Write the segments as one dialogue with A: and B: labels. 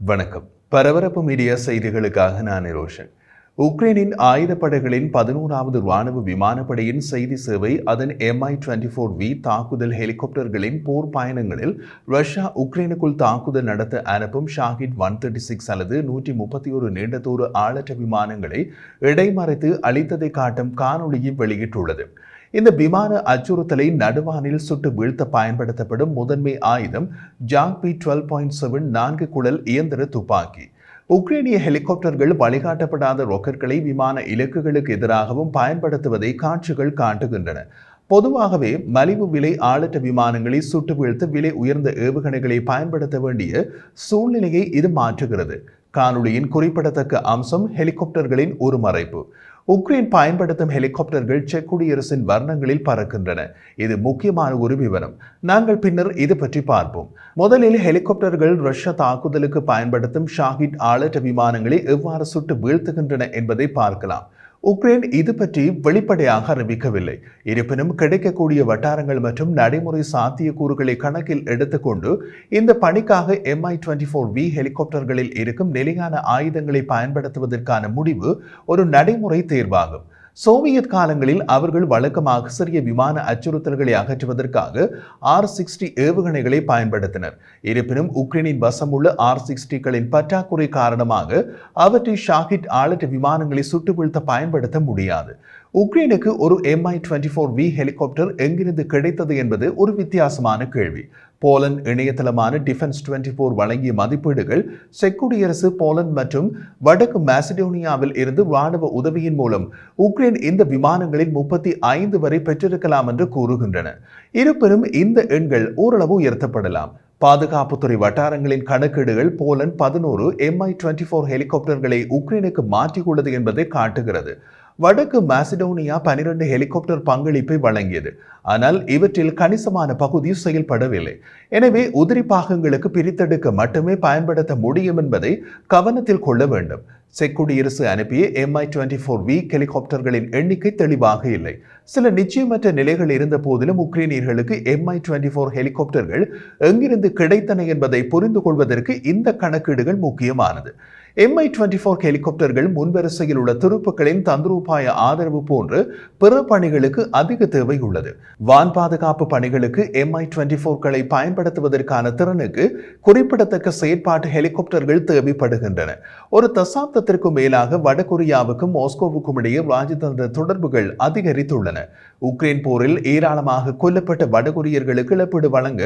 A: வணக்கம். பரபரப்பு மீடியா செய்திகளுக்காக நான் ரோஷன். உக்ரைனின் ஆயுதப்படைகளின் 11வது ராணுவ விமானப்படையின் செய்தி சேவை அதன் Mi-24V தாக்குதல் ஹெலிகாப்டர்களின் போர் பயணங்களில் ரஷ்யா உக்ரைனுக்குள் தாக்குதல் நடத்த அனுப்பும் ஷாஹிட் 136 அல்லது 131 நீண்ட தூர ஆளற்ற விமானங்களை இடைமறைத்து அளித்ததை காட்டும் காணொளியை வெளியிட்டுள்ளது. இந்த விமான அச்சுறுத்தலை நடுவானில் சுட்டு வீழ்த்த பயன்படுத்தப்படும் முதன்மை ஆயுதம் ஜாங்பி 12.7 4 குழல் இயந்திர துப்பாக்கி. உக்ரைனிய ஹெலிகாப்டர்கள் வழிகாட்டப்படாத ராக்கெட்களை விமான இலக்குகளுக்கு எதிராகவும் பயன்படுத்துவதை காட்சிகள் காட்டுகின்றன. பொதுவாகவே மலிவு விலை ஆளற்ற விமானங்களை சுட்டு வீழ்த்த விலை உயர்ந்த ஏவுகணைகளை பயன்படுத்த வேண்டிய சூழ்நிலையை இது மாற்றுகிறது. காணொளியின் குறிப்பிடத்தக்க அம்சம் ஹெலிகாப்டர்களின் ஒரு மறைப்பு. உக்ரைன் பயன்படுத்தும் ஹெலிகாப்டர்கள் செக் குடியரசின் வர்ணங்களில் பறக்கின்றன. இது முக்கியமான ஒரு விவரம். நாங்கள் பின்னர் இது பற்றி பார்ப்போம். முதலில் ஹெலிகாப்டர்கள் ரஷ்யா தாக்குதலுக்கு பயன்படுத்தும் ஷாஹிட் ஆளற்ற விமானங்களை எவ்வாறு சுட்டு வீழ்த்துகின்றன என்பதை பார்க்கலாம். உக்ரைன் இது பற்றி வெளிப்படையாக அறிவிக்கவில்லை. இருப்பினும் கிடைக்கக்கூடிய வட்டாரங்கள் மற்றும் நடைமுறை சாத்தியக்கூறுகளை கணக்கில் எடுத்துக்கொண்டு இந்த பணிக்காக Mi-24V ஹெலிகாப்டர்களில் இருக்கும் நிலையான ஆயுதங்களை பயன்படுத்துவதற்கான முடிவு ஒரு நடைமுறை தேர்வாகும். சோவியத் காலங்களில் அவர்கள் வழக்கமாக சிறிய விமான அச்சுறுத்தல்களை அகற்றுவதற்காக R-60 ஏவுகணைகளை பயன்படுத்தினர். இருப்பினும் உக்ரைனின் வசம் உள்ள R-60களின் பற்றாக்குறை காரணமாக அவற்றை ஷாஹிட் ஆளற்ற விமானங்களை சுட்டு வீழ்த்த பயன்படுத்த முடியாது. உக்ரைனுக்கு ஒரு Mi-24V ஹெலிகாப்டர் எங்கிருந்து கிடைத்தது என்பது ஒரு வித்தியாசமான கேள்வி. போலந்து இணையதளமான டிஃபென்ஸ் 24 வழங்கிய மதிப்பீடுகள் செக் குடியரசு, போலந்து மற்றும் வடக்கு மாசிடோனியாவில் இருந்து ராணுவ உதவியின் மூலம் உக்ரைன் இந்த விமானங்களில் 35 வரை பெற்றிருக்கலாம் என்று கூறுகின்றன. இருப்பினும் இந்த எண்கள் ஓரளவு உயர்த்தப்படலாம். பாதுகாப்புத்துறை வட்டாரங்களின் கணக்கீடுகள் போலந்து 11 Mi-24 ஹெலிகாப்டர்களை உக்ரைனுக்கு மாற்றியுள்ளது என்பதை காட்டுகிறது. வடக்கு மாசிடோனியா 12 ஹெலிகாப்டர் பங்களிப்பை வழங்கியது. ஆனால் இவற்றில் கணிசமான பகுதி செயல்படவில்லை. எனவே உதிரி பாகங்களுக்கு பிரித்தெடுக்க மட்டுமே பயன்படுத்த முடியும் என்பதை கவனத்தில் கொள்ள வேண்டும். செக் குடியரசு அனுப்பிய Mi-24V ஹெலிகாப்டர்களின் எண்ணிக்கை தெளிவாக இல்லை. சில நிச்சயமற்ற நிலைகள் இருந்த போதிலும் உக்ரைனியர்களுக்கு Mi-24 ஹெலிகாப்டர்கள் எங்கிருந்து கிடைத்தன என்பதை புரிந்து கொள்வதற்கு இந்த கணக்கீடுகள் முக்கியமானது. Mi-24 ஹெலிகாப்டர்கள் முன்வரிசையில் உள்ள துருப்புக்களின் தந்திரோபாய ஆதரவு போன்று பிற பணிகளுக்கு அதிக தேவை உள்ளது. வான் பாதுகாப்பு பணிகளுக்கு Mi-24களை பயன்படுத்துவதற்கான திறனுக்கு குறிப்பிடத்தக்க செயற்பாட்டு ஹெலிகாப்டர்கள் தேவைப்படுகின்றன. ஒரு தசாப்தத்திற்கும் மேலாக வடகொரியாவுக்கும் மாஸ்கோவுக்கும் இடையே ராஜதந்திர தொடர்புகள் அதிகரித்துள்ளன. உக்ரைன் போரில் ஏராளமாக கொல்லப்பட்ட வடகொரியர்களுக்கு இழப்பீடு வழங்க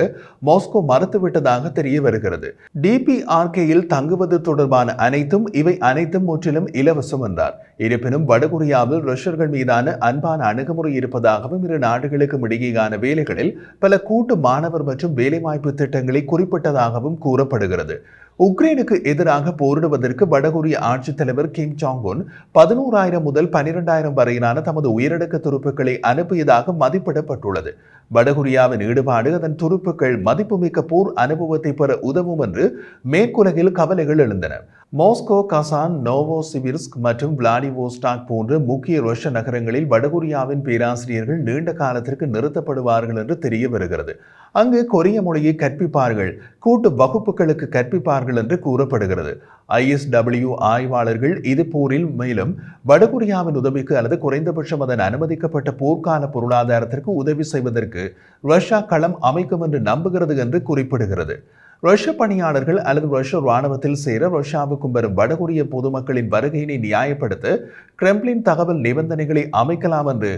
A: மாஸ்கோ மறுத்துவிட்டதாக தெரிய வருகிறது. DPRKயில் தங்குவது தொடர்பான இவை அனைத்தும் முற்றிலும் இலவசம் என்றார். இருப்பினும் வடகொரியாவில் ரஷ்யர்கள் மீதான அன்பான அணுகுமுறை இருப்பதாகவும் இரு நாடுகளுக்கும் இடையேயான வேலைகளில் பல கூட்டு மாணவர் மற்றும் வேலைவாய்ப்பு திட்டங்களை குறிப்பிட்டதாகவும் கூறப்படுகிறது. உக்ரைனுக்கு எதிராக போரிடுவதற்கு வடகொரிய ஆட்சித் தலைவர் கிம் ஜாங் உன் 11,000 முதல் 12,000 வரையிலான தமது உயரடுக்கு துருப்புக்களை அனுப்பியதாக மதிப்பிடப்பட்டுள்ளது. வடகொரியாவின் ஈடுபாடு அதன் துருப்புக்கள் மதிப்புமிக்க போர் அனுபவத்தை பெற உதவும் என்று மேற்குலகில் கவலைகள் எழுந்தன. மாஸ்கோ, கசான், நோவோசிபிர்ஸ்க் மற்றும் விளாடிவோஸ்டாக் போன்ற முக்கிய ரஷ்ய நகரங்களில் வடகொரியாவின் பேராசிரியர்கள் நீண்ட காலத்திற்கு நிறுத்தப்படுவார்கள் என்று தெரிய வருகிறது. அங்கு கொரிய மொழியை கற்பிப்பார்கள், கூட்டு வகுப்புகளுக்கு கற்பிப்பார்கள் என்று கூறப்படுகிறது. ISW ஆய்வாளர்கள் இது போரில் மேலும் வடகொரியாவின் உதவிக்கு அல்லது குறைந்தபட்சம் அதன் அனுமதிக்கப்பட்ட போர்க்கால பொருளாதாரத்திற்கு உதவி செய்வதற்கு ரஷ்யா களம் அமைக்கும் என்று நம்புகிறது என்று குறிப்பிடுகிறது. ரஷ்ய பணியாளர்கள் அல்லது ரஷ்ய ராணுவத்தில் சேர ரஷ்யாவுக்கும் வரும் வடகொரிய பொதுமக்களின் வருகையினை நியாயப்படுத்த கிரெம்ளின் தகவல் நிபந்தனைகளை அமைக்கலாம் என்று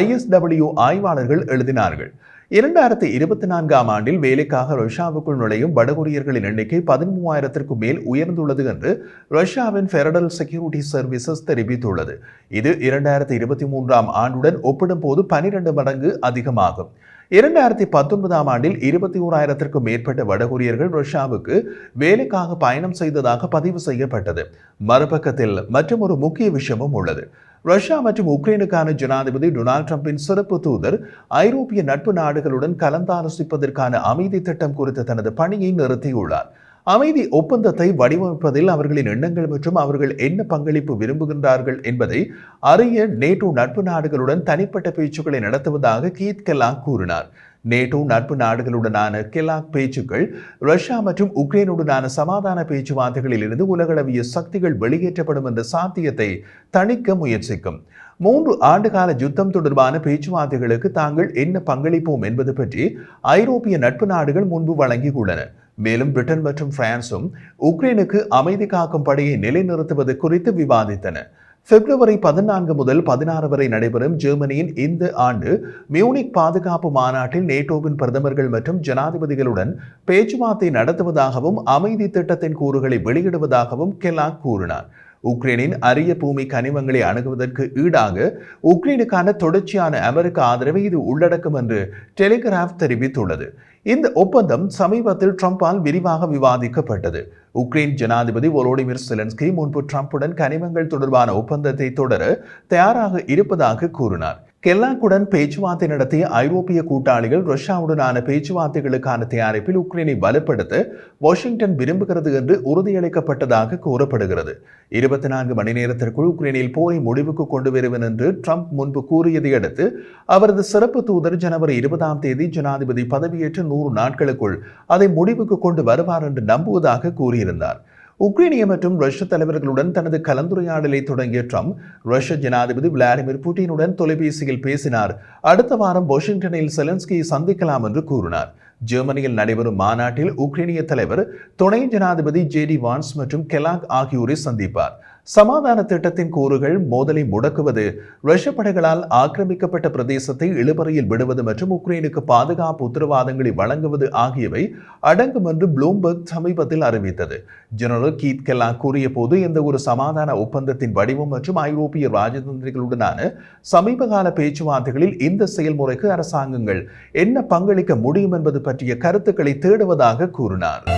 A: ISW ஆய்வாளர்கள் எழுதினார்கள். 2024ஆம் ஆண்டில் வேலைக்காக ரஷ்யாவுக்குள் நுழையும் வடகொரியர்களின் எண்ணிக்கை 13,000க்கும் மேல் உயர்ந்துள்ளது என்று ரஷ்யாவின் ஃபெடரல் செக்யூரிட்டி சர்வீசஸ் தெரிவித்துள்ளது. இது 2023ஆம் ஆண்டுடன் ஒப்பிடும்போது 12 மடங்கு அதிகமாகும். 2019ஆம் ஆண்டில் 21,000க்கும் மேற்பட்ட வடகொரியர்கள் ரஷ்யாவுக்கு வேலைக்காக பயணம் செய்ததாக பதிவு செய்யப்பட்டது. மறுபக்கத்தில் மற்றும் ஒரு முக்கிய விஷயமும் உள்ளது. ரஷ்யா மற்றும் உக்ரைனுக்கான ஜனாதிபதி டொனால்ட் ட்ரம்பின் சிறப்பு தூதர் ஐரோப்பிய நட்பு நாடுகளுடன் கலந்தாலோசிப்பதற்கான அமைதி திட்டம் குறித்த தனது பணியை நிறுத்தியுள்ளார். அமைதி ஒப்பந்தத்தை வடிவமைப்பதில் அவர்களின் எண்ணங்கள் மற்றும் அவர்கள் என்ன பங்களிப்பு விரும்புகின்றார்கள் என்பதை அறிய நேட்டோ நட்பு நாடுகளுடன் தனிப்பட்ட பேச்சுக்களை நடத்துவதாக கீத் கெல்லாக் கூறினார். நேட்டோ நட்பு நாடுகளுடனான கெல்லாக் பேச்சுக்கள் ரஷ்யா மற்றும் உக்ரைனுடனான சமாதான பேச்சுவார்த்தைகளில் இருந்து உலகளவிய சக்திகள் வெளியேற்றப்படும் என்ற சாத்தியத்தை தணிக்க முயற்சிக்கும். 3 ஆண்டுகால யுத்தம் தொடர்பான பேச்சுவார்த்தைகளுக்கு தாங்கள் என்ன பங்களிப்போம் என்பது பற்றி ஐரோப்பிய நட்பு நாடுகள் முன்பு வழங்கியுள்ளன. மேலும் பிரிட்டன் மற்றும் பிரான்சும் உக்ரைனுக்கு அமைதி காக்கும் படையை நிலைநிறுத்துவது குறித்து விவாதித்தன. பிப்ரவரி 14 முதல் 16 வரை நடைபெறும் ஜெர்மனியின் இந்த ஆண்டு மியூனிக் பாதுகாப்பு மாநாட்டில் நேட்டோவின் பிரதமர்கள் மற்றும் ஜனாதிபதிகளுடன் பேச்சுவார்த்தை நடத்துவதாகவும் அமைதி திட்டத்தின் கூறுகளை வெளியிடுவதாகவும் கெல்லாக் கூறினார். உக்ரைனின் அரிய பூமி கனிமங்களை அணுகுவதற்கு ஈடாக உக்ரைனுக்கான தொடர்ச்சியான அமெரிக்க ஆதரவை இது உள்ளடக்கும் என்று டெலிகிராஃப் தெரிவித்துள்ளது. இந்த ஒப்பந்தம் சமீபத்தில் ட்ரம்பால் விரிவாக விவாதிக்கப்பட்டது. உக்ரைன் ஜனாதிபதி வோலோடிமிர் செலன்ஸ்கி முன்பு ட்ரம்புடன் கனிமங்கள் தொடர்பான ஒப்பந்தத்தை தொடர தயாராக இருப்பதாக கூறினார். கெல்லாக்குடன் பேச்சுவார்த்தை நடத்திய ஐரோப்பிய கூட்டாளிகள் ரஷ்யாவுடனான பேச்சுவார்த்தைகளுக்கான தயாரிப்பில் உக்ரைனை பலப்படுத்த வாஷிங்டன் விரும்புகிறது என்று உறுதியளிக்கப்பட்டதாக கூறப்படுகிறது. 24 மணி நேரத்திற்குள் உக்ரைனில் போரை முடிவுக்கு கொண்டு வருவேன் என்று ட்ரம்ப் முன்பு கூறியதை அடுத்து அவரது சிறப்பு தூதர் ஜனவரி 20ஆம் தேதி ஜனாதிபதி பதவியேற்று 100 நாட்களுக்குள் அதை முடிவுக்கு கொண்டு வருவார் என்று நம்புவதாக கூறியிருந்தார். உக்ரைனிய மற்றும் ரஷ்ய தலைவர்களுடன் தனது கலந்துரையாடலை தொடங்கிய ட்ரம்ப் ரஷ்ய ஜனாதிபதி விளாடிமிர் புட்டினுடன் தொலைபேசியில் பேசினார். அடுத்த வாரம் வாஷிங்டனில் செலன்ஸ்கியை சந்திக்கலாம் என்று கூறினார். ஜெர்மனியில் நடைபெறும் மாநாட்டில் உக்ரைனிய தலைவர், துணை ஜனாதிபதி ஜேடி வான்ஸ் மற்றும் கெல்லாக் ஆகியோரை சந்திப்பார். சமாதான திட்டத்தின் கூறுகள் மோதலை முடக்குவது, ரஷ்ய படைகளால் ஆக்கிரமிக்கப்பட்ட பிரதேசத்தை இழுபறையில் விடுவது மற்றும் உக்ரைனுக்கு பாதுகாப்பு உத்தரவாதங்களை வழங்குவது ஆகியவை அடங்கும் என்று ப்ளூம்பர்க் சமீபத்தில் அறிவித்தது. ஜெனரல் கீத் கெல்லாக் கூறிய போது எந்த ஒரு சமாதான ஒப்பந்தத்தின் வடிவம் மற்றும் ஐரோப்பிய ராஜதந்திரிகளுடனான சமீபகால பேச்சுவார்த்தைகளில் இந்த செயல்முறைக்கு அரசாங்கங்கள் என்ன பங்களிக்க முடியும் என்பது பற்றிய கருத்துக்களை தேடுவதாக கூறினார்.